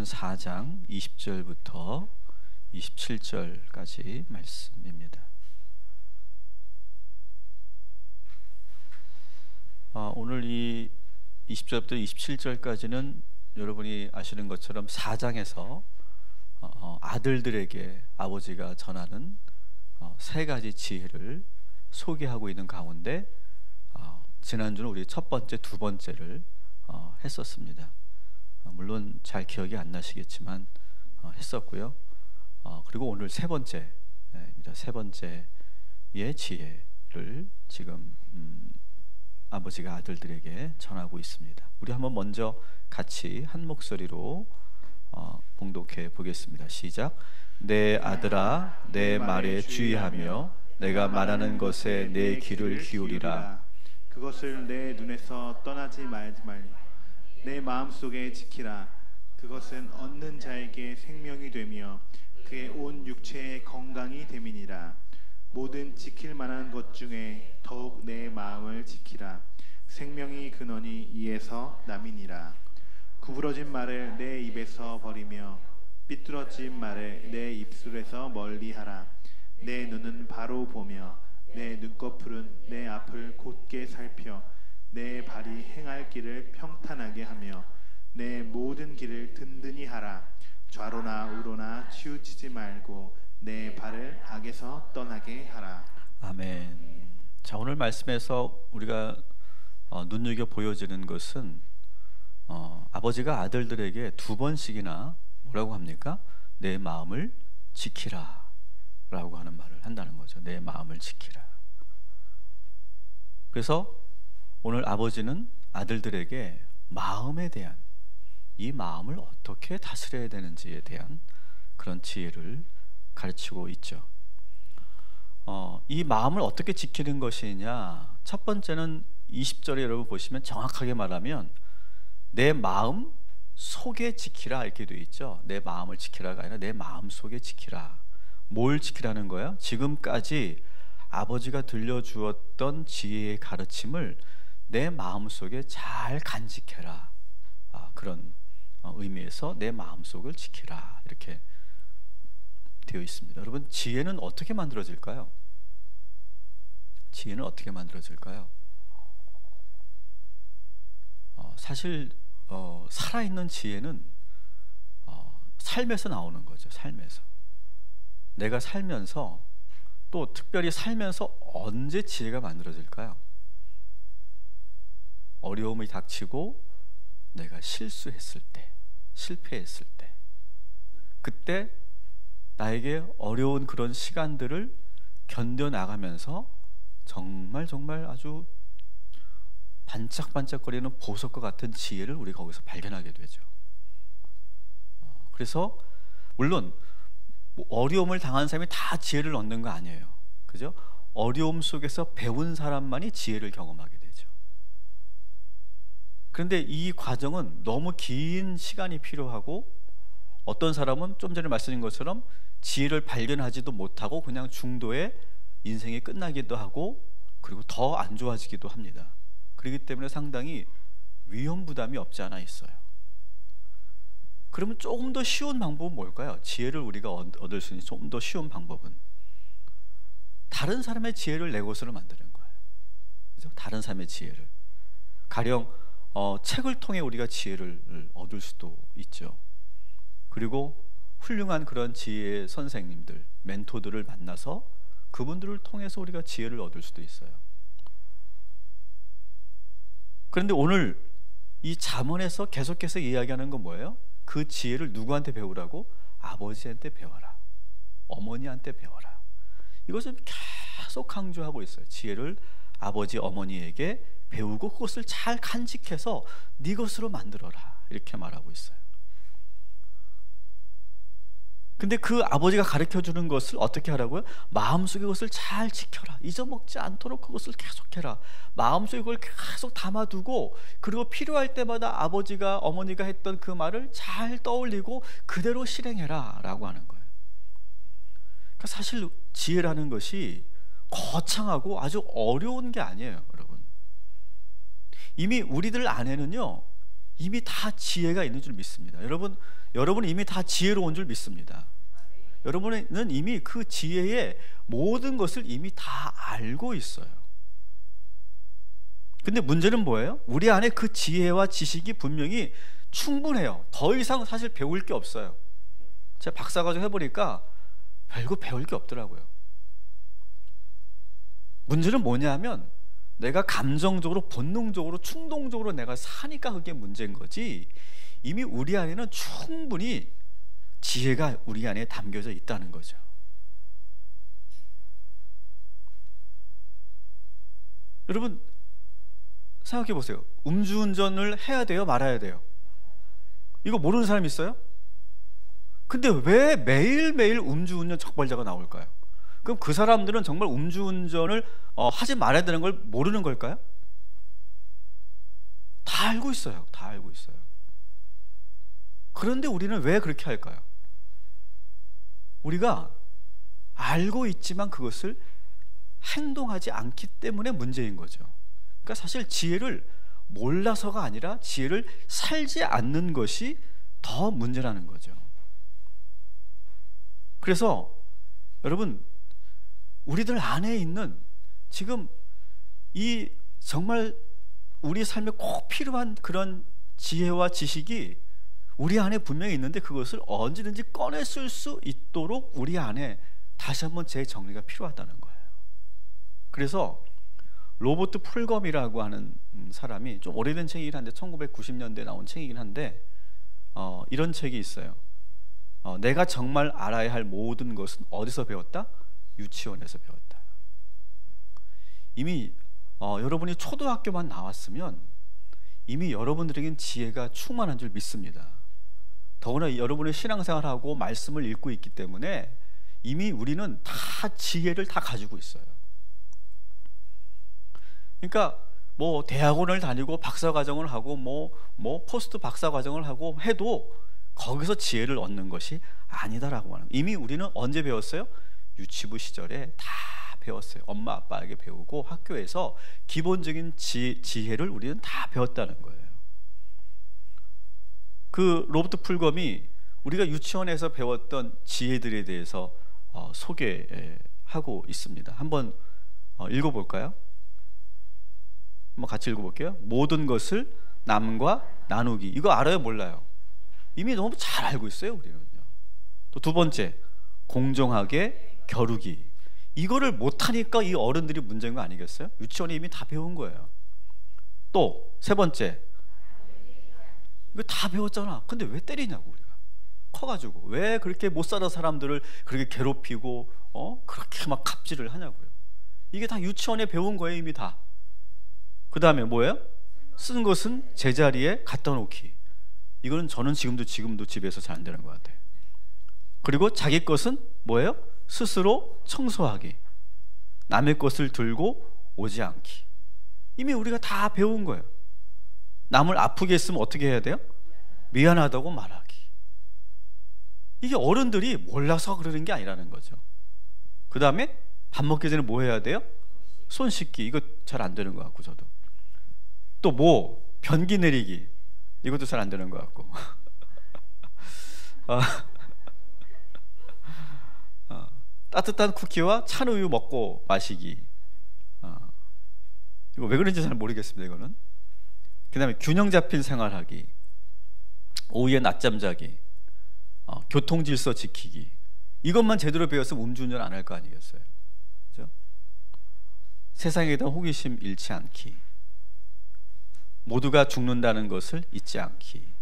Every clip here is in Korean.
마태복음 4장 20절부터 27절까지 말씀입니다. 오늘 이 20절부터 27절까지는 여러분이 아시는 것처럼 4장에서 아들들에게 아버지가 전하는 세 가지 지혜를 소개하고 있는 가운데 지난주는 우리 첫 번째, 두 번째를 했었습니다. 물론 잘 기억이 안 나시겠지만 했었고요. 그리고 오늘 세 번째입니다. 세 번째의 지혜를 지금 아버지가 아들들에게 전하고 있습니다. 우리 한번 먼저 같이 한 목소리로 봉독해 보겠습니다. 시작. 내 아들아, 내 말에 주의하며 내가 말하는 것에 내 귀를 기울이라. 그것을 내 눈에서 떠나지 말지 말라. 내 마음속에 지키라. 그것은 얻는 자에게 생명이 되며 그의 온 육체의 건강이 됨이니라. 모든 지킬 만한 것 중에 더욱 내 마음을 지키라. 생명이 근원이 이에서 남이니라. 구부러진 말을 내 입에서 버리며 삐뚤어진 말을 내 입술에서 멀리하라. 내 눈은 바로 보며 내 눈꺼풀은 내 앞을 곧게 살펴 내 발이 행할 길을 평탄하게 하며 내 모든 길을 든든히 하라. 좌로나 우로나 치우치지 말고 내 발을 악에서 떠나게 하라. 아멘. 자, 오늘 말씀에서 우리가 눈여겨 보여지는 것은 아버지가 아들들에게 두 번씩이나 뭐라고 합니까? 내 마음을 지키라 라고 하는 말을 한다는 거죠. 내 마음을 지키라. 그래서 오늘 아버지는 아들들에게 마음에 대한, 이 마음을 어떻게 다스려야 되는지에 대한 그런 지혜를 가르치고 있죠. 이 마음을 어떻게 지키는 것이냐, 첫 번째는 20절에 여러분 보시면 정확하게 말하면 내 마음 속에 지키라 이렇게 되어 있죠. 내 마음을 지키라가 아니라 내 마음 속에 지키라. 뭘 지키라는 거야? 지금까지 아버지가 들려주었던 지혜의 가르침을 내 마음속에 잘 간직해라. 그런 의미에서 내 마음속을 지키라 이렇게 되어 있습니다. 여러분, 지혜는 어떻게 만들어질까요? 지혜는 어떻게 만들어질까요? 사실 살아있는 지혜는 삶에서 나오는 거죠. 삶에서 내가 살면서, 또 특별히 살면서 언제 지혜가 만들어질까요? 어려움이 닥치고 내가 실수했을 때, 실패했을 때, 그때 나에게 어려운 그런 시간들을 견뎌나가면서 정말 아주 반짝반짝거리는 보석과 같은 지혜를 우리가 거기서 발견하게 되죠. 그래서 물론 어려움을 당한 사람이 다 지혜를 얻는 거 아니에요. 그죠? 어려움 속에서 배운 사람만이 지혜를 경험하게 되죠. 그런데 이 과정은 너무 긴 시간이 필요하고, 어떤 사람은 좀 전에 말씀드린 것처럼 지혜를 발견하지도 못하고 그냥 중도에 인생이 끝나기도 하고, 그리고 더 안 좋아지기도 합니다. 그렇기 때문에 상당히 위험 부담이 없지 않아 있어요. 그러면 조금 더 쉬운 방법은 뭘까요? 지혜를 우리가 얻을 수 있는 좀 더 쉬운 방법은 다른 사람의 지혜를 내 것으로 만드는 거예요. 그죠? 다른 사람의 지혜를, 가령 책을 통해 우리가 지혜를 얻을 수도 있죠. 그리고 훌륭한 그런 지혜의 선생님들, 멘토들을 만나서 그분들을 통해서 우리가 지혜를 얻을 수도 있어요. 그런데 오늘 이 잠언에서 계속해서 이야기하는 건 뭐예요? 그 지혜를 누구한테 배우라고? 아버지한테 배워라, 어머니한테 배워라. 이것을 계속 강조하고 있어요. 지혜를 아버지, 어머니에게 배우고 그것을 잘 간직해서 네 것으로 만들어라 이렇게 말하고 있어요. 근데 그 아버지가 가르쳐주는 것을 어떻게 하라고요? 마음속에 그것을 잘 지켜라. 잊어먹지 않도록 그것을 계속해라. 마음속에 그걸 계속 담아두고, 그리고 필요할 때마다 아버지가, 어머니가 했던 그 말을 잘 떠올리고 그대로 실행해라 라고 하는 거예요. 그러니까 사실 지혜라는 것이 거창하고 아주 어려운 게 아니에요, 여러분. 이미 우리들 안에는요, 이미 다 지혜가 있는 줄 믿습니다. 여러분은 이미 다 지혜로운 줄 믿습니다. 여러분은 이미 그 지혜의 모든 것을 이미 다 알고 있어요. 근데 문제는 뭐예요? 우리 안에 그 지혜와 지식이 분명히 충분해요. 더 이상 사실 배울 게 없어요. 제가 박사과정 해보니까 별거 배울 게 없더라고요. 문제는 뭐냐면 내가 감정적으로, 본능적으로, 충동적으로 내가 사니까 그게 문제인 거지, 이미 우리 안에는 충분히 지혜가 우리 안에 담겨져 있다는 거죠. 여러분 생각해 보세요. 음주운전을 해야 돼요, 말아야 돼요? 이거 모르는 사람 있어요? 근데 왜 매일매일 음주운전 적발자가 나올까요? 그럼 그 사람들은 정말 음주운전을 하지 말아야 되는 걸 모르는 걸까요? 다 알고 있어요. 다 알고 있어요. 그런데 우리는 왜 그렇게 할까요? 우리가 알고 있지만 그것을 행동하지 않기 때문에 문제인 거죠. 그러니까 사실 지혜를 몰라서가 아니라 지혜를 살지 않는 것이 더 문제라는 거죠. 그래서 여러분, 우리들 안에 있는 지금 이 정말 우리 삶에 꼭 필요한 그런 지혜와 지식이 우리 안에 분명히 있는데 그것을 언제든지 꺼내 쓸 수 있도록 우리 안에 다시 한번 재정리가 필요하다는 거예요. 그래서 로버트 풀검이라고 하는 사람이 좀 오래된 책이긴 한데 1990년대에 나온 책이긴 한데 이런 책이 있어요. 내가 정말 알아야 할 모든 것은 어디서 배웠다? 유치원에서 배웠다. 이미 여러분이 초등학교만 나왔으면 이미 여러분들에겐 지혜가 충만한 줄 믿습니다. 더구나 여러분의 신앙생활하고 말씀을 읽고 있기 때문에 이미 우리는 다 지혜를 다 가지고 있어요. 그러니까 뭐 대학원을 다니고 박사과정을 하고 뭐 포스트 박사과정을 하고 해도 거기서 지혜를 얻는 것이 아니다라고 하는, 이미 우리는 언제 배웠어요? 유치부 시절에 다 배웠어요. 엄마 아빠에게 배우고 학교에서 기본적인 지혜를 우리는 다 배웠다는 거예요. 그 로버트 풀검이 우리가 유치원에서 배웠던 지혜들에 대해서 소개하고 있습니다. 한번 읽어볼까요? 한번 같이 읽어볼게요. 모든 것을 남과 나누기. 이거 알아요, 몰라요? 이미 너무 잘 알고 있어요, 우리는요. 또 두 번째, 공정하게 겨루기. 이거를 못하니까 이 어른들이 문제인 거 아니겠어요? 유치원에 이미 다 배운 거예요. 또 세 번째, 이거 다 배웠잖아. 근데 왜 때리냐고, 우리가 커가지고 왜 그렇게 못 살아 사람들을 그렇게 괴롭히고 그렇게 막 갑질을 하냐고요. 이게 다 유치원에 배운 거예요, 이미 다. 그 다음에 뭐예요? 쓴 것은 제자리에 갖다 놓기. 이거는 저는 지금도 집에서 잘 안 되는 것 같아요. 그리고 자기 것은 뭐예요? 스스로 청소하기. 남의 것을 들고 오지 않기. 이미 우리가 다 배운 거예요. 남을 아프게 했으면 어떻게 해야 돼요? 미안하다고 말하기. 이게 어른들이 몰라서 그러는 게 아니라는 거죠. 그 다음에 밥 먹기 전에 뭐 해야 돼요? 손 씻기. 이거 잘 안 되는 것 같고, 저도. 또 뭐 변기 내리기. 이것도 잘 안 되는 것 같고. 따뜻한 쿠키와 찬 우유 먹고 마시기. 이거 왜 그런지 잘 모르겠습니다, 이거는. 그 다음에 균형 잡힌 생활하기, 오후에 낮잠 자기, 교통질서 지키기. 이것만 제대로 배웠으면 음주운전 안 할 거 아니겠어요? 그렇죠? 세상에 대한 호기심 잃지 않기, 모두가 죽는다는 것을 잊지 않기.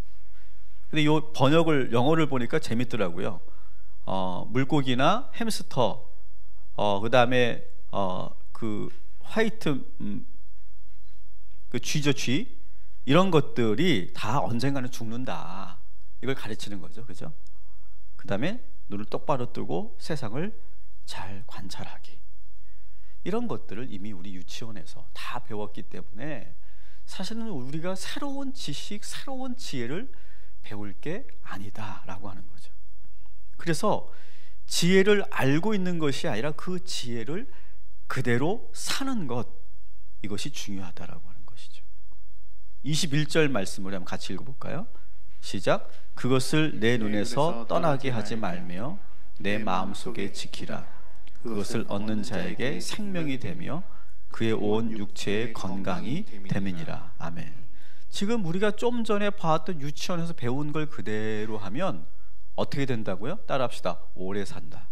근데 이 번역을, 영어를 보니까 재밌더라고요. 물고기나 햄스터, 그 다음에 그 화이트 그 쥐죠, 쥐. 이런 것들이 다 언젠가는 죽는다. 이걸 가르치는 거죠, 그죠? 그 다음에 눈을 똑바로 뜨고 세상을 잘 관찰하기. 이런 것들을 이미 우리 유치원에서 다 배웠기 때문에 사실은 우리가 새로운 지식, 새로운 지혜를 배울 게 아니다라고 하는 거죠. 그래서 지혜를 알고 있는 것이 아니라 그 지혜를 그대로 사는 것, 이것이 중요하다라고 하는 것이죠. 21절 말씀을 한번 같이 읽어볼까요? 시작. 그것을 내 눈에서 떠나게 하지 말며 내 마음속에 지키라. 그것을 얻는 자에게 생명이 되며 그의 온 육체의 건강이 됨이니라. 아멘. 지금 우리가 좀 전에 봤던 유치원에서 배운 걸 그대로 하면 어떻게 된다고요? 따라합시다. 오래 산다.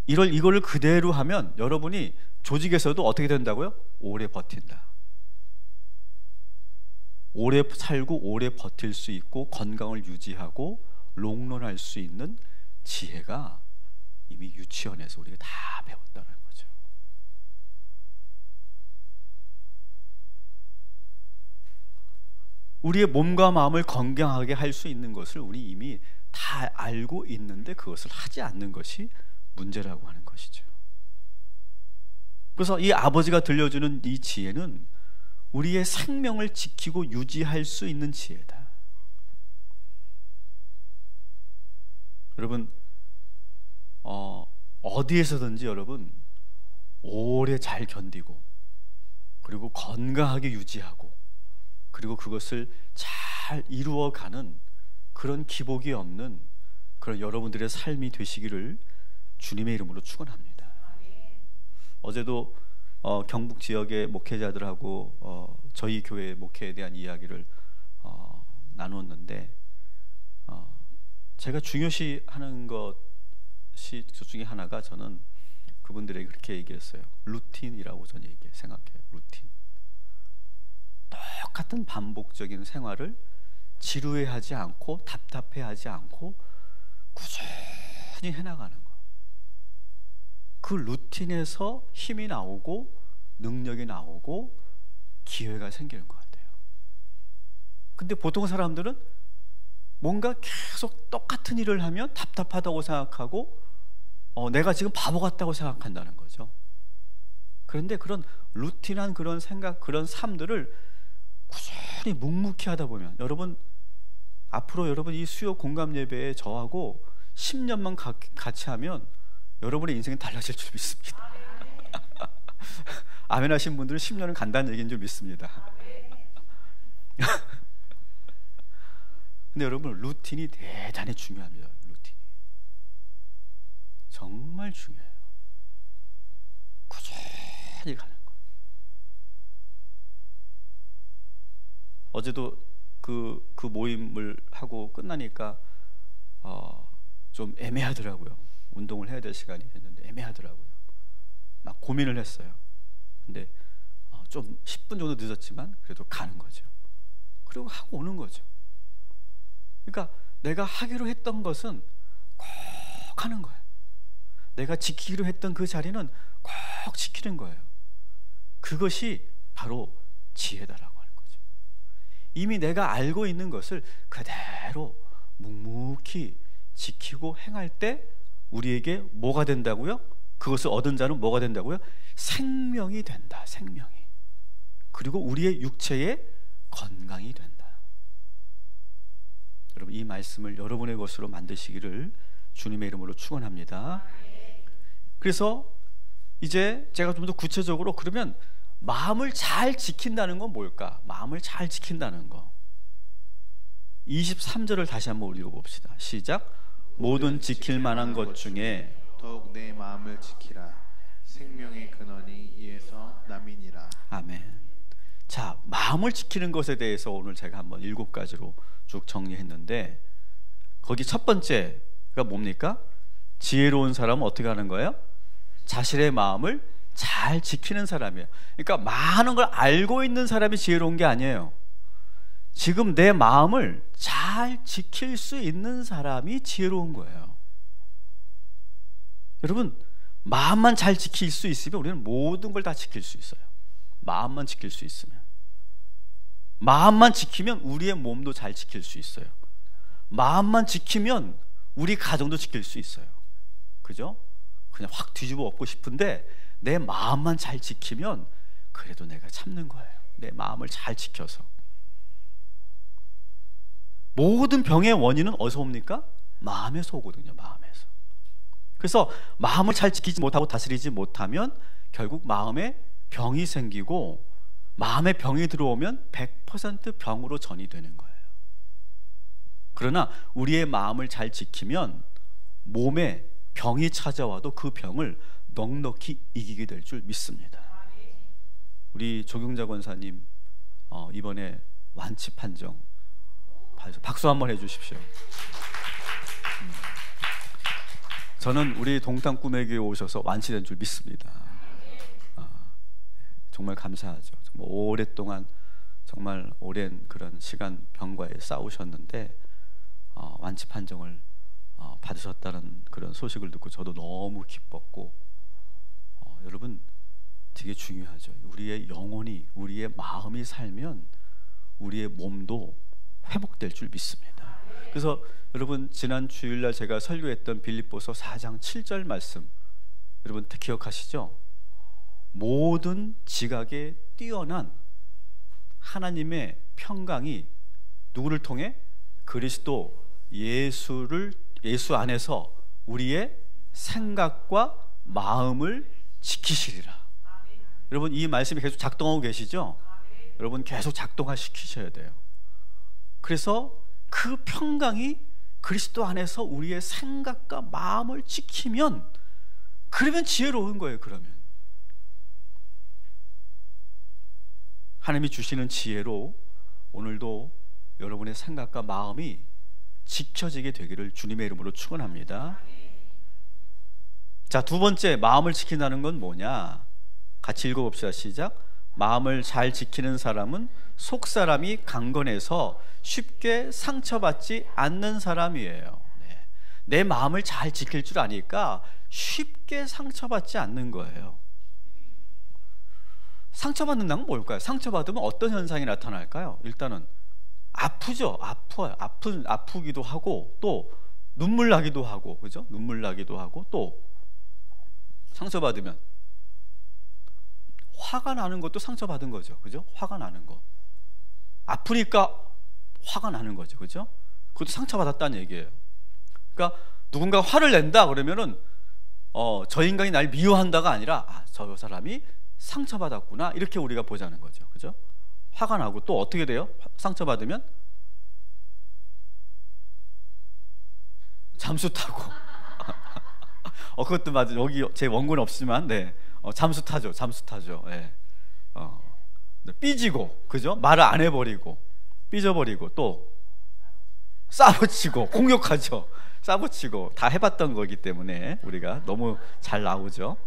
이거를 그대로 하면 여러분이 조직에서도 어떻게 된다고요? 오래 버틴다. 오래 살고 오래 버틸 수 있고 건강을 유지하고 롱런할 수 있는 지혜가 이미 유치원에서 우리가 다 배웠다는 거죠. 우리의 몸과 마음을 건강하게 할 수 있는 것을 우리 이미 다 알고 있는데 그것을 하지 않는 것이 문제라고 하는 것이죠. 그래서 이 아버지가 들려주는 이 지혜는 우리의 생명을 지키고 유지할 수 있는 지혜다. 여러분, 어디에서든지 여러분 오래 잘 견디고 그리고 건강하게 유지하고 그리고 그것을 잘 이루어가는 그런 기복이 없는 그런 여러분들의 삶이 되시기를 주님의 이름으로 축원합니다. 어제도 경북 지역의 목회자들하고 저희 교회 목회에 대한 이야기를 나누었는데 제가 중요시하는 것이 그 중에 하나가 저는 그분들에게 그렇게 얘기했어요. 루틴이라고 저는 생각해요. 루틴. 똑같은 반복적인 생활을 지루해하지 않고 답답해하지 않고 꾸준히 해나가는 거. 그 루틴에서 힘이 나오고 능력이 나오고 기회가 생기는 것 같아요. 근데 보통 사람들은 뭔가 계속 똑같은 일을 하면 답답하다고 생각하고 내가 지금 바보 같다고 생각한다는 거죠. 그런데 그런 루틴한 그런 생각, 그런 삶들을 꾸준히 묵묵히 하다 보면 여러분 앞으로 여러분 이 수요 공감 예배에 저하고 10년만 같이 하면 여러분의 인생이 달라질 줄 믿습니다. 아멘 하신 분들은 10년은 간다는 얘기인 줄 믿습니다. 근데 여러분 루틴이 대단히 중요합니다. 루틴이 정말 중요해요. 꾸준히 가는 거예요. 어제도 그 모임을 하고 끝나니까 좀 애매하더라고요. 운동을 해야 될 시간이 됐는데 애매하더라고요. 막 고민을 했어요. 근데 좀 10분 정도 늦었지만 그래도 가는 거죠. 그리고 하고 오는 거죠. 그러니까 내가 하기로 했던 것은 꼭 하는 거예요. 내가 지키기로 했던 그 자리는 꼭 지키는 거예요. 그것이 바로 지혜다라고 하는 거죠. 이미 내가 알고 있는 것을 그대로 묵묵히 지키고 행할 때 우리에게 뭐가 된다고요? 그것을 얻은 자는 뭐가 된다고요? 생명이 된다. 생명이. 그리고 우리의 육체의 건강이 된다. 여러분 이 말씀을 여러분의 것으로 만드시기를 주님의 이름으로 축원합니다. 그래서 이제 제가 좀 더 구체적으로 그러면 마음을 잘 지킨다는 건 뭘까? 마음을 잘 지킨다는 거. 23절을 다시 한번 읽어봅시다. 시작. 모든 지킬 만한 것 중에 더욱 내 마음을 지키라. 생명의 근원이 이에서 남이니라. 아멘. 자, 마음을 지키는 것에 대해서 오늘 제가 한번 7가지로 쭉 정리했는데 거기 첫 번째가 뭡니까? 지혜로운 사람은 어떻게 하는 거예요? 자신의 마음을 잘 지키는 사람이에요. 그러니까 많은 걸 알고 있는 사람이 지혜로운 게 아니에요. 지금 내 마음을 잘 지킬 수 있는 사람이 지혜로운 거예요. 여러분 마음만 잘 지킬 수 있으면 우리는 모든 걸 다 지킬 수 있어요. 마음만 지킬 수 있으면. 마음만 지키면 우리의 몸도 잘 지킬 수 있어요. 마음만 지키면 우리 가정도 지킬 수 있어요. 그죠? 그냥 확 뒤집어 엎고 싶은데 내 마음만 잘 지키면 그래도 내가 참는 거예요. 내 마음을 잘 지켜서. 모든 병의 원인은 어디서 옵니까? 마음에서 오거든요. 마음에서. 그래서 마음을 잘 지키지 못하고 다스리지 못하면 결국 마음에 병이 생기고 마음에 병이 들어오면 100% 병으로 전이 되는 거예요. 그러나 우리의 마음을 잘 지키면 몸에 병이 찾아와도 그 병을 넉넉히 이기게 될 줄 믿습니다. 우리 조경자 권사님 이번에 완치 판정 박수 한번 해주십시오. 저는 우리 동탄 꿈의 교회 오셔서 완치된 줄 믿습니다. 정말 감사하죠. 정말 오랫동안 정말 오랜 그런 시간 병과에 싸우셨는데 완치 판정을 받으셨다는 그런 소식을 듣고 저도 너무 기뻤고, 여러분 되게 중요하죠. 우리의 영혼이, 우리의 마음이 살면 우리의 몸도 회복될 줄 믿습니다. 그래서 여러분 지난 주일날 제가 설교했던 빌립보서 4장 7절 말씀 여러분 기억하시죠? 모든 지각에 뛰어난 하나님의 평강이 누구를 통해? 그리스도 예수 안에서 우리의 생각과 마음을 지키시리라. 여러분 이 말씀이 계속 작동하고 계시죠? 여러분 계속 작동시키셔야 돼요. 그래서 그 평강이 그리스도 안에서 우리의 생각과 마음을 지키면, 그러면 지혜로운 거예요. 그러면 하나님이 주시는 지혜로 오늘도 여러분의 생각과 마음이 지켜지게 되기를 주님의 이름으로 축원합니다. 자, 두 번째, 마음을 지킨다는 건 뭐냐? 같이 읽어봅시다. 시작. 마음을 잘 지키는 사람은 속사람이 강건해서 쉽게 상처받지 않는 사람이에요. 네. 내 마음을 잘 지킬 줄 아니까 쉽게 상처받지 않는 거예요. 상처받는다는 건 뭘까요? 상처받으면 어떤 현상이 나타날까요? 일단은 아프죠. 아파요. 아프기도 하고, 또 눈물 나기도 하고, 그죠? 눈물 나기도 하고, 또 상처받으면 화가 나는 것도 상처받은 거죠. 그죠? 화가 나는 거. 아프니까 화가 나는 거죠. 그죠? 그것도 상처받았다는 얘기예요. 그러니까 누군가 화를 낸다 그러면은 저 인간이 날 미워한다가 아니라 저 사람이 상처받았구나, 이렇게 우리가 보자는 거죠. 그죠? 화가 나고 또 어떻게 돼요? 상처받으면 잠수 타고 그것도 맞아요. 여기 제 원고는 없지만 네. 잠수 타죠. 네. 삐지고, 그죠? 말을 안 해버리고, 삐져버리고, 또 싸붙이고, 공격하죠. 싸붙이고, 다 해봤던 거기 때문에 우리가 너무 잘 나오죠.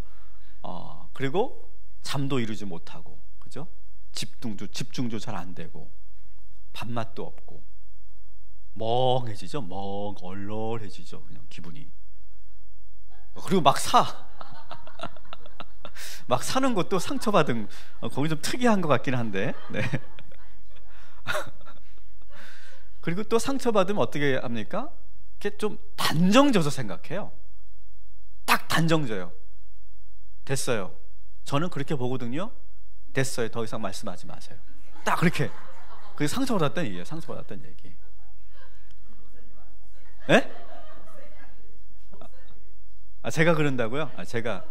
그리고 잠도 이루지 못하고, 그죠? 집중도 잘 안 되고, 밥맛도 없고, 멍해지죠. 얼얼해지죠. 그냥 기분이. 그리고 막 사는 것도 상처받은, 거기 좀 특이한 것 같긴 한데, 네. 그리고 또 상처받으면 어떻게 합니까? 이렇게 좀 단정져서 생각해요. 딱 단정져요. 됐어요. 저는 그렇게 보거든요. 됐어요. 더 이상 말씀하지 마세요. 딱 그렇게. 그게 상처받았다는 얘기예요. 상처받았다는 얘기. 예? 제가 그런다고요? 제가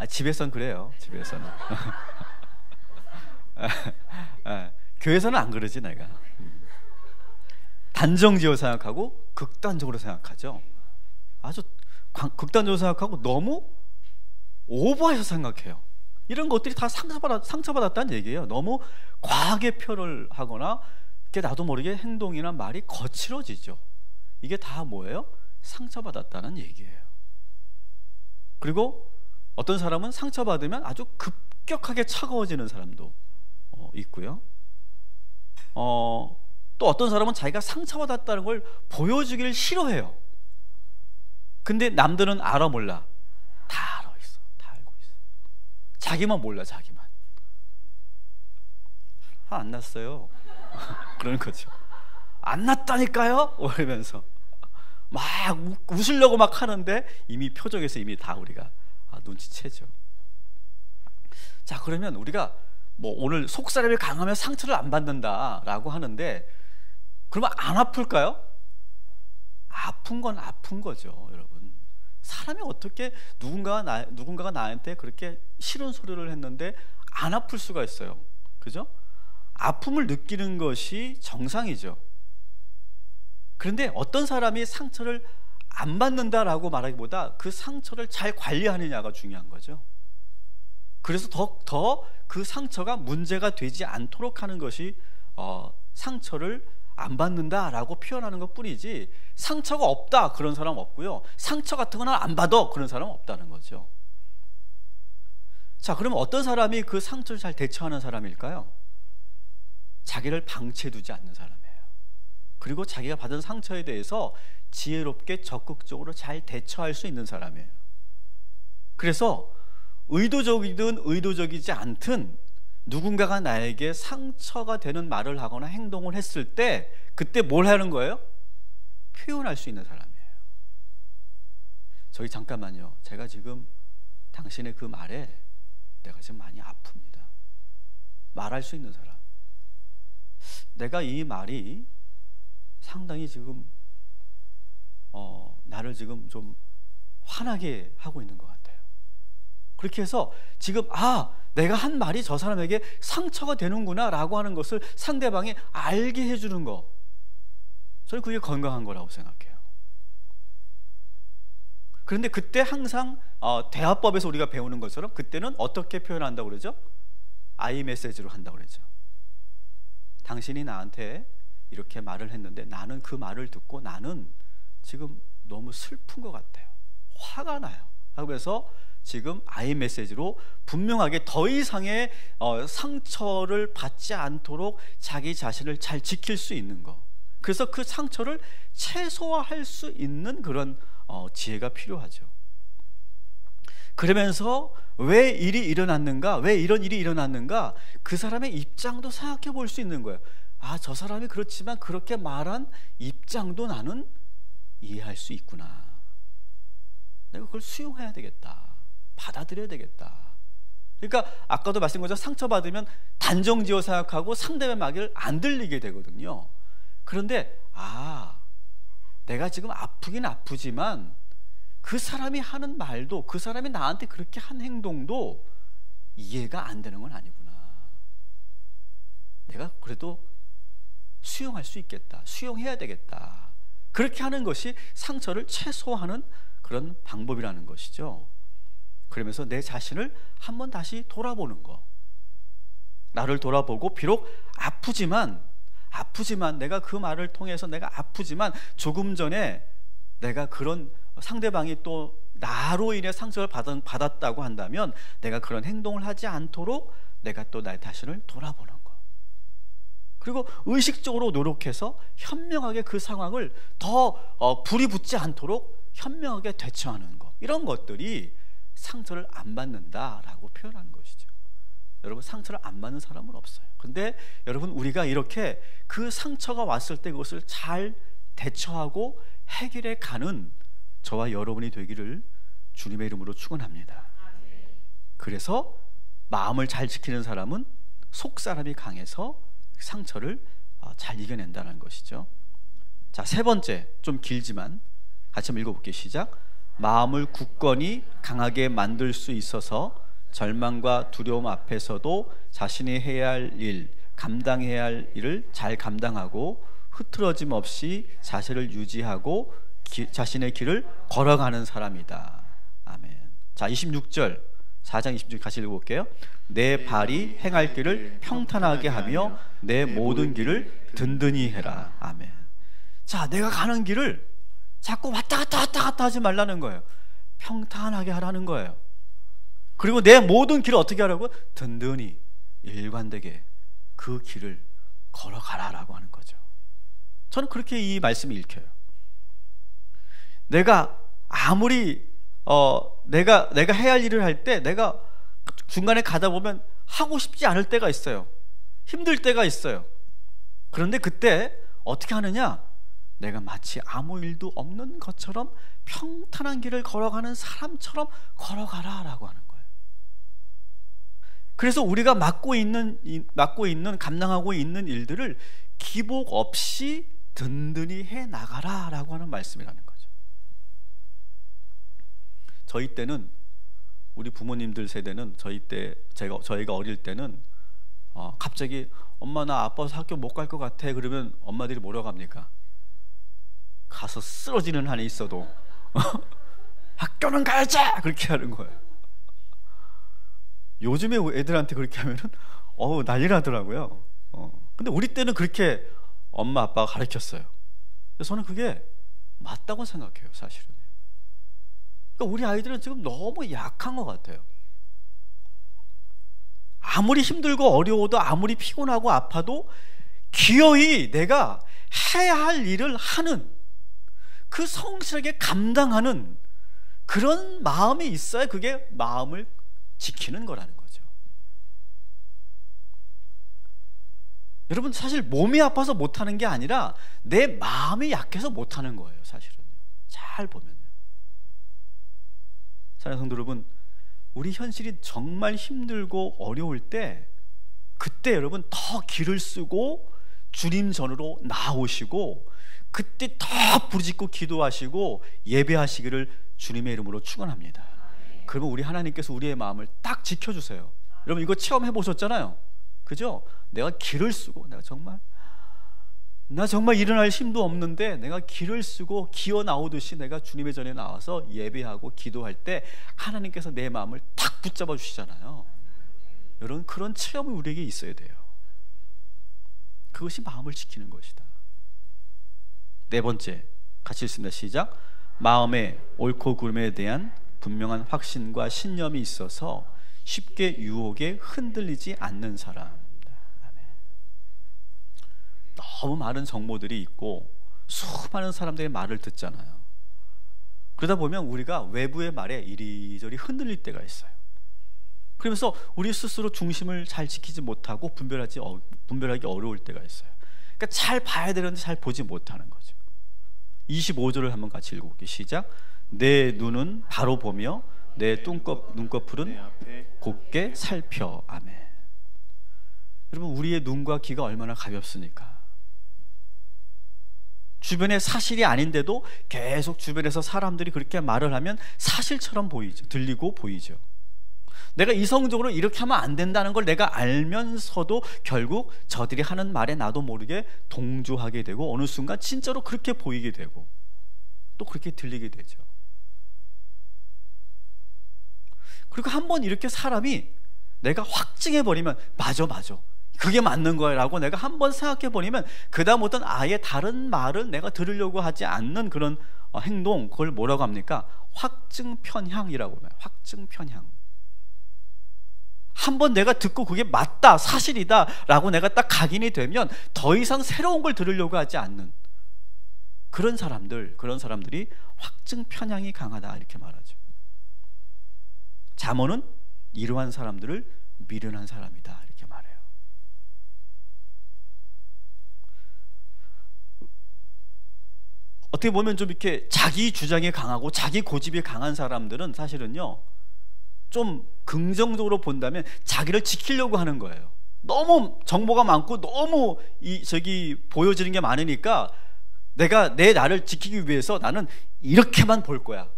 집에선 그래요. 집에서는. 교회에서는 안 그러지. 내가 단정지어 생각하고 극단적으로 생각하죠. 아주 극단적으로 생각하고 너무 오버해서 생각해요. 이런 것들이 다 상처받았다는 얘기예요. 너무 과하게 표현을 하거나 나도 모르게 행동이나 말이 거칠어지죠. 이게 다 뭐예요? 상처받았다는 얘기예요. 그리고 어떤 사람은 상처받으면 아주 급격하게 차가워지는 사람도 있고요. 또 어떤 사람은 자기가 상처받았다는 걸 보여주기를 싫어해요. 근데 남들은 알아 몰라? 다 알고 있어. 자기만 몰라. 자기만. 화 안 났어요. 그러는 거죠. 안 났다니까요? 이러면서 막 웃으려고 막 하는데 이미 표정에서 이미 다 우리가 눈치채죠. 자, 그러면 우리가 오늘 속사람이 강하면 상처를 안 받는다라고 하는데, 그러면 안 아플까요? 아픈 건 아픈 거죠, 여러분. 사람이 어떻게 누군가가 나한테 그렇게 싫은 소리를 했는데 안 아플 수가 있어요. 그죠? 아픔을 느끼는 것이 정상이죠. 그런데 어떤 사람이 상처를 안 받는다라고 말하기보다 그 상처를 잘 관리하느냐가 중요한 거죠. 그래서 더 그 상처가 문제가 되지 않도록 하는 것이 상처를 안 받는다라고 표현하는 것 뿐이지, 상처가 없다 그런 사람 없고요, 상처 같은 거는 안 받아 그런 사람 없다는 거죠. 자, 그러면 어떤 사람이 그 상처를 잘 대처하는 사람일까요? 자기를 방치해두지 않는 사람이에요. 그리고 자기가 받은 상처에 대해서 지혜롭게 적극적으로 잘 대처할 수 있는 사람이에요. 그래서 의도적이든 의도적이지 않든 누군가가 나에게 상처가 되는 말을 하거나 행동을 했을 때 그때 뭘 하는 거예요? 표현할 수 있는 사람이에요. 저희 잠깐만요, 제가 지금 당신의 그 말에 내가 지금 많이 아픕니다. 말할 수 있는 사람. 내가 이 말이 상당히 지금 나를 지금 좀 화나게 하고 있는 것 같아요. 그렇게 해서 지금 내가 한 말이 저 사람에게 상처가 되는구나 라고 하는 것을 상대방이 알게 해주는 거, 저는 그게 건강한 거라고 생각해요. 그런데 그때 항상 대화법에서 우리가 배우는 것처럼 그때는 어떻게 표현한다고 그러죠? I 메시지로 한다고 그러죠. 당신이 나한테 이렇게 말을 했는데 나는 그 말을 듣고 나는 지금 너무 슬픈 것 같아요. 화가 나요. 하면서 지금 I 메시지로 분명하게 더 이상의 상처를 받지 않도록 자기 자신을 잘 지킬 수 있는 거, 그래서 그 상처를 최소화할 수 있는 그런 지혜가 필요하죠. 그러면서 왜 일이 일어났는가, 왜 이런 일이 일어났는가, 그 사람의 입장도 생각해 볼 수 있는 거예요. 저 사람이 그렇지만 그렇게 말한 입장도 나는 이해할 수 있구나. 내가 그걸 수용해야 되겠다. 받아들여야 되겠다. 그러니까 아까도 말씀드린 것처럼 상처받으면 단정지어 생각하고 상대의 말을 안 들리게 되거든요. 그런데 내가 지금 아프긴 아프지만 그 사람이 하는 말도, 그 사람이 나한테 그렇게 한 행동도 이해가 안 되는 건 아니구나. 내가 그래도 수용할 수 있겠다. 수용해야 되겠다. 그렇게 하는 것이 상처를 최소화하는 그런 방법이라는 것이죠. 그러면서 내 자신을 한번 다시 돌아보는 거, 나를 돌아보고 비록 아프지만 내가 그 말을 통해서 내가 아프지만 조금 전에 내가 그런 상대방이 또 나로 인해 상처를 받았다고 한다면 내가 그런 행동을 하지 않도록 내가 또 나 자신을 돌아보는 거, 그리고 의식적으로 노력해서 현명하게 그 상황을 더 불이 붙지 않도록 현명하게 대처하는 거, 이런 것들이 상처를 안 받는다라고 표현하는 것이죠. 여러분, 상처를 안 받는 사람은 없어요. 근데 여러분, 우리가 이렇게 그 상처가 왔을 때 그것을 잘 대처하고 해결해 가는 저와 여러분이 되기를 주님의 이름으로 축원합니다. 그래서 마음을 잘 지키는 사람은 속사람이 강해서 상처를 잘 이겨낸다는 것이죠. 자, 세 번째, 좀 길지만 같이 한번 읽어볼게요. 시작. 마음을 굳건히 강하게 만들 수 있어서 절망과 두려움 앞에서도 자신이 해야 할 일, 감당해야 할 일을 잘 감당하고 흐트러짐 없이 자세를 유지하고 자신의 길을 걸어가는 사람이다. 아멘. 자, 26절, 4장 26절 같이 읽어볼게요. 내 발이 행할 길을 평탄하게 하며 내 모든 길을 든든히 해라. 아멘. 자, 내가 가는 길을 자꾸 왔다 갔다 하지 말라는 거예요. 평탄하게 하라는 거예요. 그리고 내 모든 길을 어떻게 하라고? 든든히 일관되게 그 길을 걸어가라라고 하는 거죠. 저는 그렇게 이 말씀을 읽혀요. 내가 아무리 내가 해야 할 일을 할 때 내가 중간에 가다 보면 하고 싶지 않을 때가 있어요. 힘들 때가 있어요. 그런데 그때 어떻게 하느냐? 내가 마치 아무 일도 없는 것처럼 평탄한 길을 걸어가는 사람처럼 걸어가라라고 하는 거예요. 그래서 우리가 맡고 있는 감당하고 있는 일들을 기복 없이 든든히 해 나가라라고 하는 말씀이라는 거죠. 저희 때는, 우리 부모님들 세대는, 저희가 어릴 때는 갑자기 엄마 나 아파서 학교 못 갈 것 같아 그러면 엄마들이 뭐라고 합니까? 가서 쓰러지는 한이 있어도 학교는 가야지! 그렇게 하는 거예요. 요즘에 애들한테 그렇게 하면은 난리 나더라고요. 근데 우리 때는 그렇게 엄마 아빠가 가르쳤어요. 그래서 저는 그게 맞다고 생각해요, 사실은. 그러니까 우리 아이들은 지금 너무 약한 것 같아요. 아무리 힘들고 어려워도, 아무리 피곤하고 아파도 기어이 내가 해야 할 일을 하는, 그 성실하게 감당하는 그런 마음이 있어야 그게 마음을 지키는 거라는 거죠. 여러분, 사실 몸이 아파서 못하는 게 아니라 내 마음이 약해서 못하는 거예요, 사실은요. 잘 보면요. 사랑하는 성도 여러분, 우리 현실이 정말 힘들고 어려울 때, 그때 여러분 더 길을 쓰고 주님 전으로 나오시고, 그때 더 부르짖고 기도하시고 예배하시기를 주님의 이름으로 축원합니다. 그러면 우리 하나님께서 우리의 마음을 딱 지켜주세요. 여러분 이거 체험해 보셨잖아요, 그죠? 내가 길을 쓰고, 나 정말 일어날 힘도 없는데 내가 길을 쓰고 기어 나오듯이 내가 주님의 전에 나와서 예배하고 기도할 때 하나님께서 내 마음을 탁 붙잡아 주시잖아요. 여러분 그런 체험이 우리에게 있어야 돼요. 그것이 마음을 지키는 것이다. 네 번째, 같이 읽습니다. 시작. 마음에 옳고 그름에 대한 분명한 확신과 신념이 있어서 쉽게 유혹에 흔들리지 않는 사람. 너무 많은 정보들이 있고 수많은 사람들의 말을 듣잖아요. 그러다 보면 우리가 외부의 말에 이리저리 흔들릴 때가 있어요. 그러면서 우리 스스로 중심을 잘 지키지 못하고 분별하기 어려울 때가 있어요. 그러니까 잘 봐야 되는데 잘 보지 못하는 거죠. 25절을 한번 같이 읽어볼게요. 시작. 내 눈은 바로 보며 내 눈꺼풀은 곱게 살펴. 아멘. 여러분 우리의 눈과 귀가 얼마나 가볍습니까? 주변에 사실이 아닌데도 계속 주변에서 사람들이 그렇게 말을 하면 사실처럼 보이죠. 들리고 보이죠. 내가 이성적으로 이렇게 하면 안 된다는 걸 내가 알면서도 결국 저들이 하는 말에 나도 모르게 동조하게 되고 어느 순간 진짜로 그렇게 보이게 되고 또 그렇게 들리게 되죠. 그리고 한번 이렇게 사람이 내가 확증해버리면 맞아 그게 맞는 거야 라고 내가 한번 생각해버리면 그 다음부터는 아예 다른 말을 내가 들으려고 하지 않는 그런 행동, 그걸 뭐라고 합니까? 확증편향이라고 해요. 확증편향. 한번 내가 듣고 그게 맞다, 사실이다 라고 내가 딱 각인이 되면 더 이상 새로운 걸 들으려고 하지 않는 그런 사람들이 확증편향이 강하다 이렇게 말하죠. 잠언은 이러한 사람들을 미련한 사람이다 이렇게 말해요. 어떻게 보면 좀 이렇게 자기 주장이 강하고 자기 고집이 강한 사람들은 사실은요 좀 긍정적으로 본다면 자기를 지키려고 하는 거예요. 너무 정보가 많고 너무 보여지는 게 많으니까 내가 나를 지키기 위해서 나는 이렇게만 볼 거야,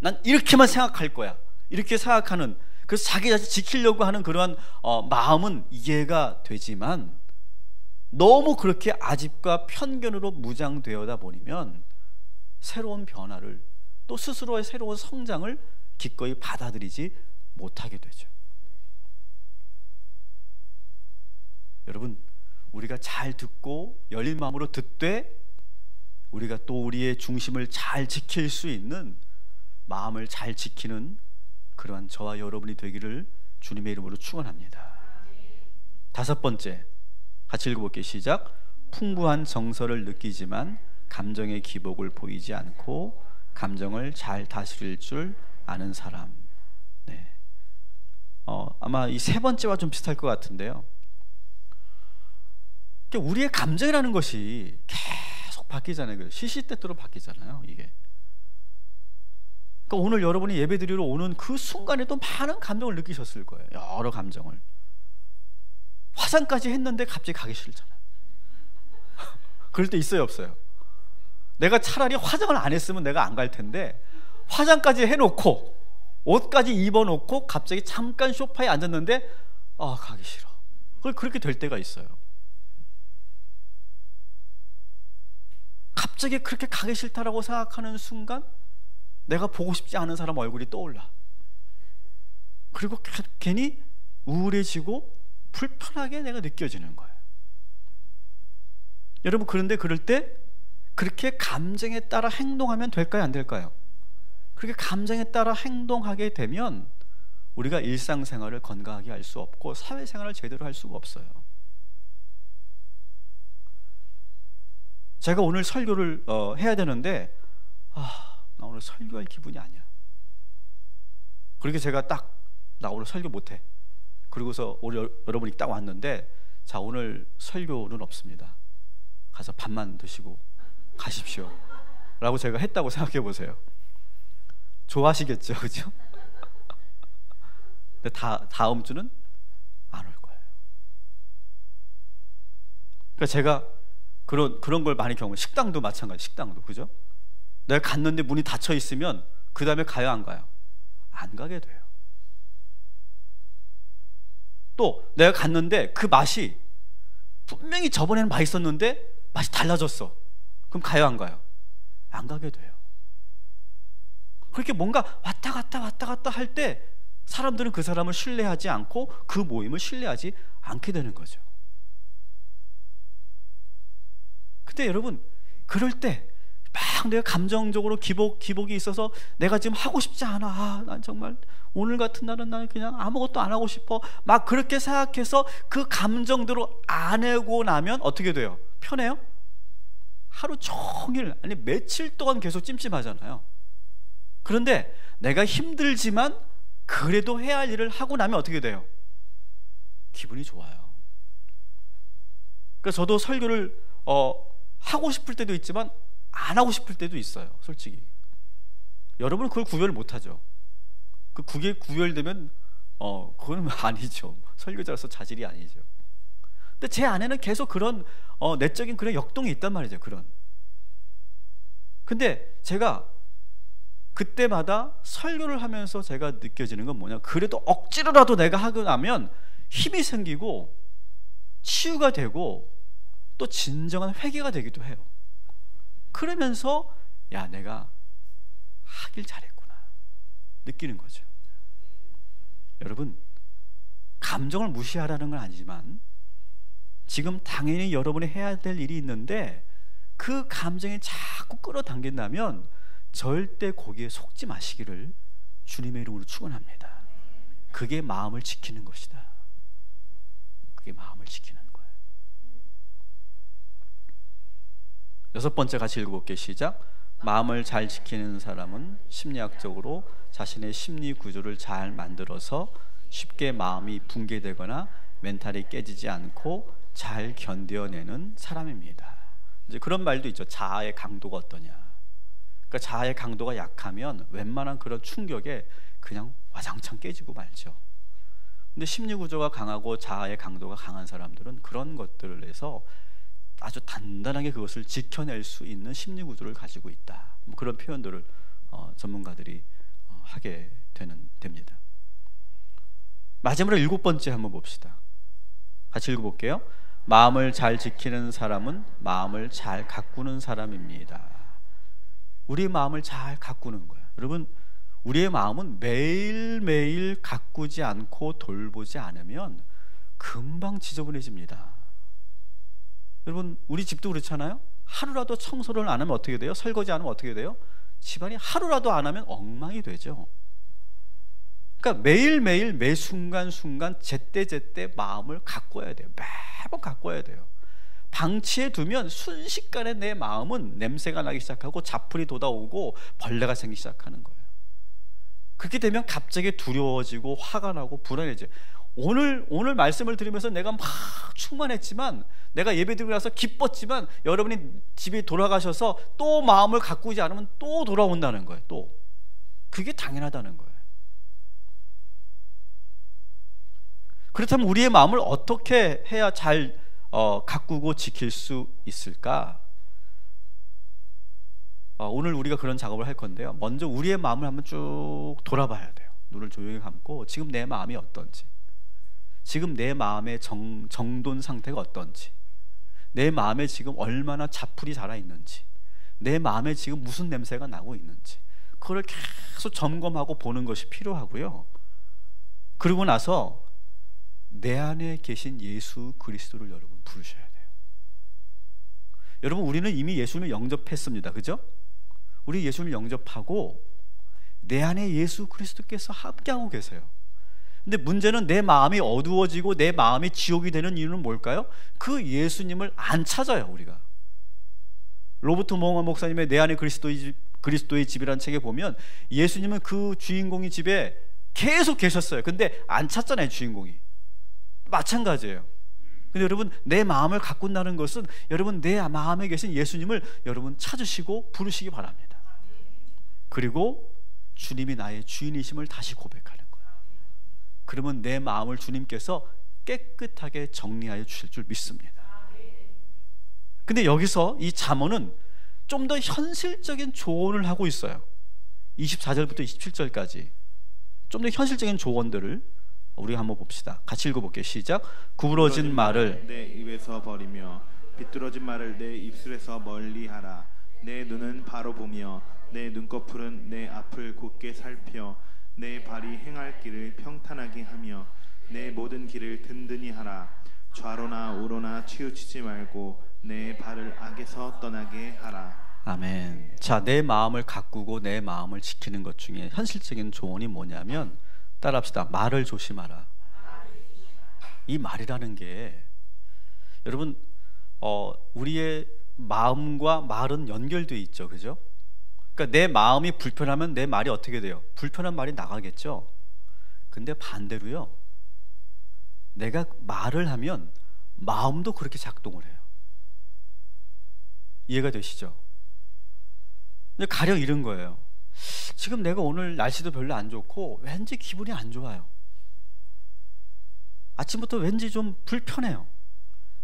난 이렇게만 생각할 거야 이렇게 생각하는, 그래서 자기 자신 지키려고 하는 그러한 마음은 이해가 되지만 너무 그렇게 아집과 편견으로 무장되어다 보면 새로운 변화를 또 스스로의 새로운 성장을 기꺼이 받아들이지 못하게 되죠. 여러분 우리가 잘 듣고 열린 마음으로 듣되 우리가 또 우리의 중심을 잘 지킬 수 있는 마음을 잘 지키는 그러한 저와 여러분이 되기를 주님의 이름으로 축원합니다. 다섯 번째, 같이 읽어볼게요. 시작. 풍부한 정서를 느끼지만 감정의 기복을 보이지 않고 감정을 잘 다스릴 줄 아는 사람. 네. 아마 이 세 번째와 좀 비슷할 것 같은데요. 우리의 감정이라는 것이 계속 바뀌잖아요. 시시때때로 바뀌잖아요. 이게. 그러니까 오늘 여러분이 예배드리러 오는 그 순간에도 많은 감정을 느끼셨을 거예요. 여러 감정을. 화장까지 했는데 갑자기 가기 싫잖아요. 그럴 때 있어요, 없어요? 내가 차라리 화장을 안 했으면 내가 안 갈 텐데 화장까지 해놓고 옷까지 입어놓고 갑자기 잠깐 소파에 앉았는데 가기 싫어. 그렇게 될 때가 있어요. 갑자기 그렇게 가기 싫다라고 생각하는 순간 내가 보고 싶지 않은 사람 얼굴이 떠올라. 그리고 괜히 우울해지고 불편하게 내가 느껴지는 거예요. 여러분, 그런데 그럴 때 그렇게 감정에 따라 행동하면 될까요? 안 될까요? 그렇게 감정에 따라 행동하게 되면 우리가 일상생활을 건강하게 할 수 없고 사회생활을 제대로 할 수가 없어요. 제가 오늘 설교를 해야 되는데 나 오늘 설교할 기분이 아니야. 그렇게 제가 나 오늘 설교 못해. 그리고서 여러분이 딱 왔는데, 자, 오늘 설교는 없습니다. 가서 밥만 드시고 가십시오 라고 제가 했다고 생각해 보세요. 좋아하시겠죠, 그죠? 근데 다음 주는 안 올 거예요. 그러니까 제가 그런 걸 많이 경험해요. 식당도 마찬가지. 식당도, 그죠? 내가 갔는데 문이 닫혀 있으면 그 다음에 가요, 안 가요? 안 가게 돼요. 또 내가 갔는데 그 맛이 분명히 저번에는 맛있었는데 맛이 달라졌어. 그럼 가요, 안 가요? 안 가게 돼요. 그렇게 뭔가 왔다 갔다 할 때 사람들은 그 사람을 신뢰하지 않고 그 모임을 신뢰하지 않게 되는 거죠. 근데 여러분, 그럴 때 막 내가 감정적으로 기복이 있어서 내가 지금 하고 싶지 않아. 난 정말 오늘 같은 날은 난 그냥 아무것도 안 하고 싶어. 막 그렇게 생각해서 그 감정대로 안 하고 나면 어떻게 돼요? 편해요? 하루 종일, 아니 며칠 동안 계속 찜찜하잖아요. 그런데 내가 힘들지만 그래도 해야 할 일을 하고 나면 어떻게 돼요? 기분이 좋아요. 그래서 저도 설교를 하고 싶을 때도 있지만 안 하고 싶을 때도 있어요, 솔직히. 여러분은 그걸 구별을 못하죠. 그게 구별되면 그건 아니죠. 설교자로서 자질이 아니죠. 근데 제 안에는 계속 그런 내적인 그런 역동이 있단 말이죠. 그런. 근데 제가 그때마다 설교를 하면서 제가 느껴지는 건 뭐냐, 그래도 억지로라도 내가 하고 나면 힘이 생기고 치유가 되고 또 진정한 회개가 되기도 해요. 그러면서 야, 내가 하길 잘했구나 느끼는 거죠. 여러분, 감정을 무시하라는 건 아니지만 지금 당연히 여러분이 해야 될 일이 있는데 그 감정이 자꾸 끌어당긴다면 절대 거기에 속지 마시기를 주님의 이름으로 축원합니다. 그게 마음을 지키는 것이다. 그게 마음을 지키는 거예요. 6번째 같이 읽어볼게요. 시작. 마음을 잘 지키는 사람은 심리학적으로 자신의 심리 구조를 잘 만들어서 쉽게 마음이 붕괴되거나 멘탈이 깨지지 않고 잘 견뎌내는 사람입니다. 이제 그런 말도 있죠. 자아의 강도가 어떠냐. 그러니까 자아의 강도가 약하면 웬만한 그런 충격에 그냥 와장창 깨지고 말죠. 근데 심리 구조가 강하고 자아의 강도가 강한 사람들은 그런 것들을 해서 아주 단단하게 그것을 지켜낼 수 있는 심리 구조를 가지고 있다. 뭐 그런 표현들을 전문가들이 하게 됩니다. 마지막으로 7번째 한번 봅시다. 같이 읽어볼게요. 마음을 잘 지키는 사람은 마음을 잘 가꾸는 사람입니다. 우리의 마음을 잘 가꾸는 거예요. 여러분, 우리의 마음은 매일매일 가꾸지 않고 돌보지 않으면 금방 지저분해집니다. 여러분, 우리 집도 그렇잖아요. 하루라도 청소를 안 하면 어떻게 돼요? 설거지 안 하면 어떻게 돼요? 집안이 하루라도 안 하면 엉망이 되죠. 그러니까 매일매일 매 순간순간 제때제때 마음을 가꿔야 돼요. 매번 가꿔야 돼요. 방치해 두면 순식간에 내 마음은 냄새가 나기 시작하고 자풀이 돋아오고 벌레가 생기기 시작하는 거예요. 그렇게 되면 갑자기 두려워지고 화가 나고 불안해져요. 오늘 말씀을 들으면서 내가 막 충만했지만, 내가 예배드리고 나서 기뻤지만, 여러분이 집에 돌아가셔서 또 마음을 가꾸지 않으면 또 돌아온다는 거예요. 또 그게 당연하다는 거예요. 그렇다면 우리의 마음을 어떻게 해야 잘 가꾸고 지킬 수 있을까? 오늘 우리가 그런 작업을 할 건데요. 먼저 우리의 마음을 한번 쭉 돌아봐야 돼요. 눈을 조용히 감고 지금 내 마음이 어떤지, 지금 내 마음의 정돈 상태가 어떤지, 내 마음에 지금 얼마나 자풀이 자라있는지, 내 마음에 지금 무슨 냄새가 나고 있는지, 그걸 계속 점검하고 보는 것이 필요하고요. 그러고 나서 내 안에 계신 예수 그리스도를 여러분 부르셔야 돼요. 여러분, 우리는 이미 예수님을 영접했습니다. 그죠? 우리 예수님을 영접하고 내 안에 예수 그리스도께서 함께하고 계세요. 근데 문제는 내 마음이 어두워지고 내 마음이 지옥이 되는 이유는 뭘까요? 그 예수님을 안 찾아요. 우리가 로버트 몽원 목사님의 내 안에 그리스도의 집이라는 책에 보면 예수님은 그 주인공의 집에 계속 계셨어요. 근데 안 찾잖아요. 주인공이. 마찬가지예요. 근데 여러분, 내 마음을 가꾼다는 것은 여러분 내 마음에 계신 예수님을 여러분 찾으시고 부르시기 바랍니다. 그리고 주님이 나의 주인이심을 다시 고백하는 거예요. 그러면 내 마음을 주님께서 깨끗하게 정리하여 주실 줄 믿습니다. 근데 여기서 이 잠언은 좀 더 현실적인 조언을 하고 있어요. 24절부터 27절까지 좀 더 현실적인 조언들을 우리 한번 봅시다. 같이 읽어볼게요. 시작. 구부러진 말을 내 입에서 버리며 비뚤어진 말을 내 입술에서 멀리하라. 내 눈은 바로 보며 내 눈꺼풀은 내 앞을 곧게 살펴 내 발이 행할 길을 평탄하게 하며 내 모든 길을 든든히 하라. 좌로나 우로나 치우치지 말고 내 발을 악에서 떠나게 하라. 아멘. 자, 내 마음을 가꾸고 내 마음을 지키는 것 중에 현실적인 조언이 뭐냐면, 따라합시다. 말을 조심하라. 이 말이라는 게 여러분 우리의 마음과 말은 연결되어 있죠. 그죠? 그러니까 내 마음이 불편하면 내 말이 어떻게 돼요? 불편한 말이 나가겠죠. 근데 반대로요, 내가 말을 하면 마음도 그렇게 작동을 해요. 이해가 되시죠? 근데 가령 이런 거예요. 지금 내가 오늘 날씨도 별로 안 좋고 왠지 기분이 안 좋아요. 아침부터 왠지 좀 불편해요.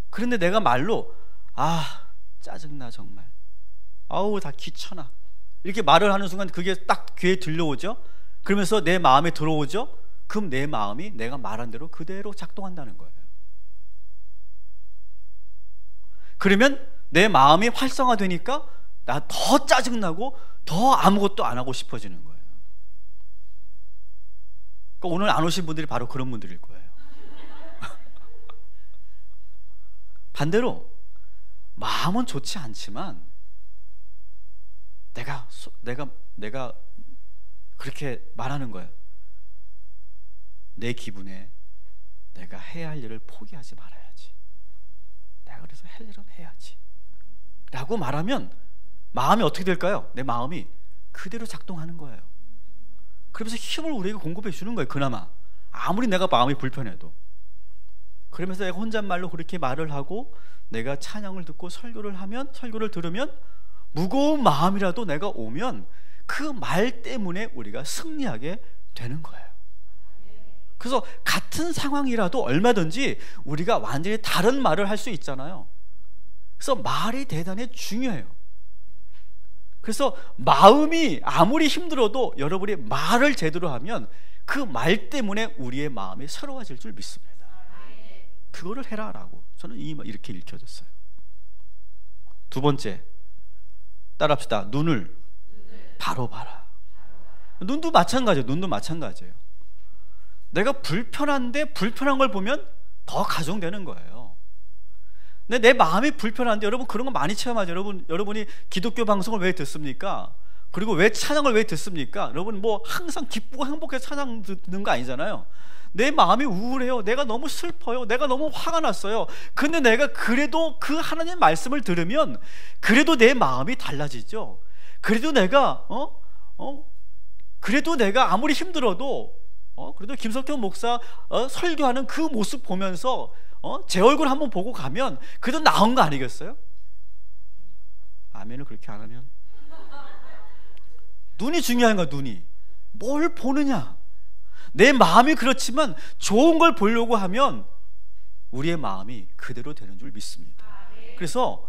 그런데 내가 말로 짜증나 정말, 아우 다 귀찮아, 이렇게 말을 하는 순간 그게 딱 귀에 들려오죠. 그러면서 내 마음에 들어오죠. 그럼 내 마음이 내가 말한 대로 그대로 작동한다는 거예요. 그러면 내 마음이 활성화되니까 나 더 짜증나고 더 아무것도 안 하고 싶어지는 거예요. 그러니까 오늘 안 오신 분들이 바로 그런 분들일 거예요. 반대로 마음은 좋지 않지만 내가 그렇게 말하는 거예요. 내 기분에 내가 해야 할 일을 포기하지 말아야지, 내가 그래서 할 일은 해야지 라고 말하면 마음이 어떻게 될까요? 내 마음이 그대로 작동하는 거예요. 그러면서 힘을 우리에게 공급해 주는 거예요. 그나마 아무리 내가 마음이 불편해도. 그러면서 내가 혼잣말로 그렇게 말을 하고 내가 찬양을 듣고 설교를 들으면 무거운 마음이라도 내가 오면 그 말 때문에 우리가 승리하게 되는 거예요. 그래서 같은 상황이라도 얼마든지 우리가 완전히 다른 말을 할 수 있잖아요. 그래서 말이 대단히 중요해요. 그래서 마음이 아무리 힘들어도 여러분이 말을 제대로 하면 그 말 때문에 우리의 마음이 새로워질 줄 믿습니다. 그거를 해라 라고 저는 이렇게 읽혀졌어요. 두 번째, 따라합시다. 눈을 바로 봐라. 눈도 마찬가지예요. 내가 불편한데 불편한 걸 보면 더 가중되는 거예요. 근데 내 마음이 불편한데, 여러분 그런 거 많이 체험하죠. 여러분이 기독교 방송을 왜 듣습니까? 그리고 왜 찬양을 왜 듣습니까? 여러분 뭐 항상 기쁘고 행복해서 찬양 듣는 거 아니잖아요. 내 마음이 우울해요. 내가 너무 슬퍼요. 내가 너무 화가 났어요. 근데 내가 그래도 그 하나님 말씀을 들으면 그래도 내 마음이 달라지죠. 그래도 내가 아무리 힘들어도 그래도 김석현 목사 설교하는 그 모습 보면서 제 얼굴 한번 보고 가면 그래도 나은 거 아니겠어요? 아멘을 그렇게 안 하면. 눈이 중요한 거야. 눈이 뭘 보느냐. 내 마음이 그렇지만 좋은 걸 보려고 하면 우리의 마음이 그대로 되는 줄 믿습니다. 그래서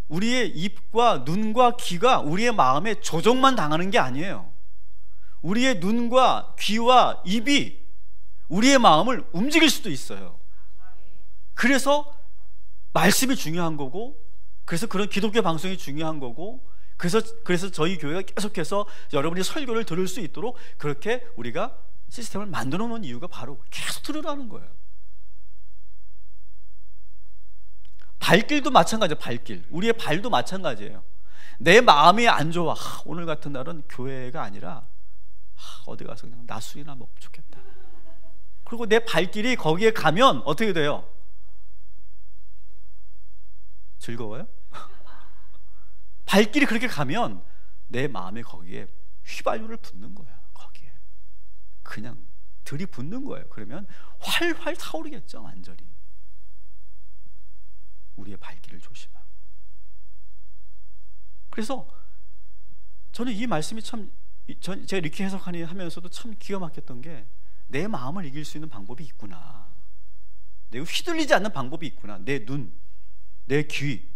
우리의 입과 눈과 귀가 우리의 마음에 조종만 당하는 게 아니에요. 우리의 눈과 귀와 입이 우리의 마음을 움직일 수도 있어요. 그래서 말씀이 중요한 거고, 그래서 그런 기독교 방송이 중요한 거고, 그래서 저희 교회가 계속해서 여러분이 설교를 들을 수 있도록 그렇게 우리가 시스템을 만들어 놓은 이유가 바로 계속 들으라는 거예요. 발길도 마찬가지예요. 발길, 우리의 발도 마찬가지예요. 내 마음이 안 좋아, 오늘 같은 날은 교회가 아니라 어디 가서 그냥 낮술이나 먹으면 좋겠다. 그리고 내 발길이 거기에 가면 어떻게 돼요? 즐거워요? 발길이 그렇게 가면 내 마음이 거기에 휘발유를 붓는 거야. 거기에 그냥 들이붓는 거예요. 그러면 활활 타오르겠죠. 완전히. 우리의 발길을 조심하고. 그래서 저는 이 말씀이 참, 제가 이렇게 해석하니 하면서도 참 기가 막혔던 게, 내 마음을 이길 수 있는 방법이 있구나. 내가 휘둘리지 않는 방법이 있구나. 내 눈, 내 귀,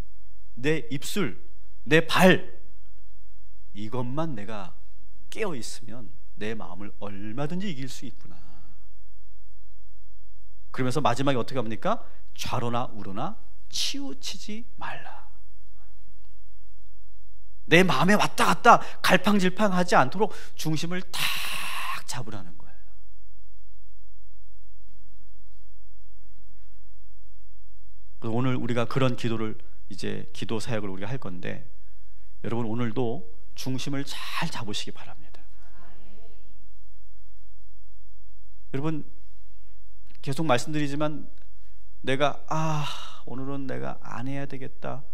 내 입술, 내 발, 이것만 내가 깨어 있으면 내 마음을 얼마든지 이길 수 있구나. 그러면서 마지막에 어떻게 합니까? 좌로나 우로나 치우치지 말라. 내 마음에 왔다 갔다 갈팡질팡하지 않도록 중심을 딱 잡으라는 거예요. 오늘 우리가 그런 기도를, 이제 기도 사역을 우리가 할 건데, 여러분 오늘도 중심을 잘 잡으시기 바랍니다. 여러분 계속 말씀드리지만, 내가 오늘은 내가 안 해야 되겠다,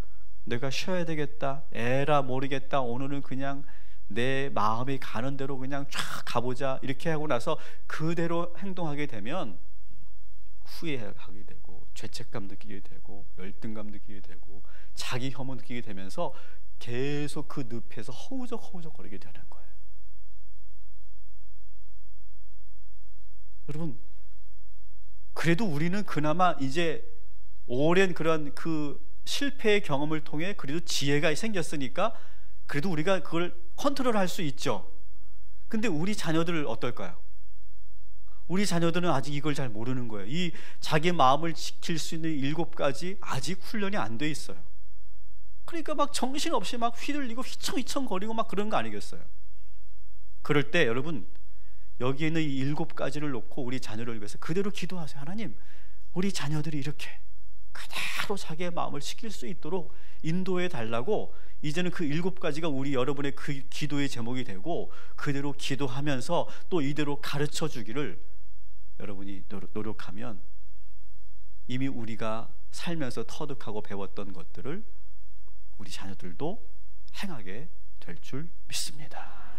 내가 쉬어야 되겠다, 에라 모르겠다, 오늘은 그냥 내 마음이 가는 대로 그냥 쫙 가보자, 이렇게 하고 나서 그대로 행동하게 되면 후회하게 되고, 죄책감 느끼게 되고, 열등감 느끼게 되고, 자기 혐오 느끼게 되면서 계속 그 늪에서 허우적 거리게 되는 거예요. 여러분, 그래도 우리는 그나마 이제 오랜 그런 그 실패의 경험을 통해 그래도 지혜가 생겼으니까 그래도 우리가 그걸 컨트롤할 수 있죠. 근데 우리 자녀들 어떨까요? 우리 자녀들은 아직 이걸 잘 모르는 거예요. 이 자기 마음을 지킬 수 있는 7가지 아직 훈련이 안 돼 있어요. 그러니까 막 정신없이 막 휘둘리고 휘청휘청 거리고 막 그런 거 아니겠어요? 그럴 때 여러분, 여기에 있는 이 7가지를 놓고 우리 자녀를 위해서 그대로 기도하세요. 하나님, 우리 자녀들이 이렇게 그대로 자기의 마음을 지킬 수 있도록 인도해 달라고, 이제는 그 7가지가 우리 여러분의 그 기도의 제목이 되고, 그대로 기도하면서 또 이대로 가르쳐 주기를 여러분이 노력하면 이미 우리가 살면서 터득하고 배웠던 것들을 우리 자녀들도 행하게 될 줄 믿습니다.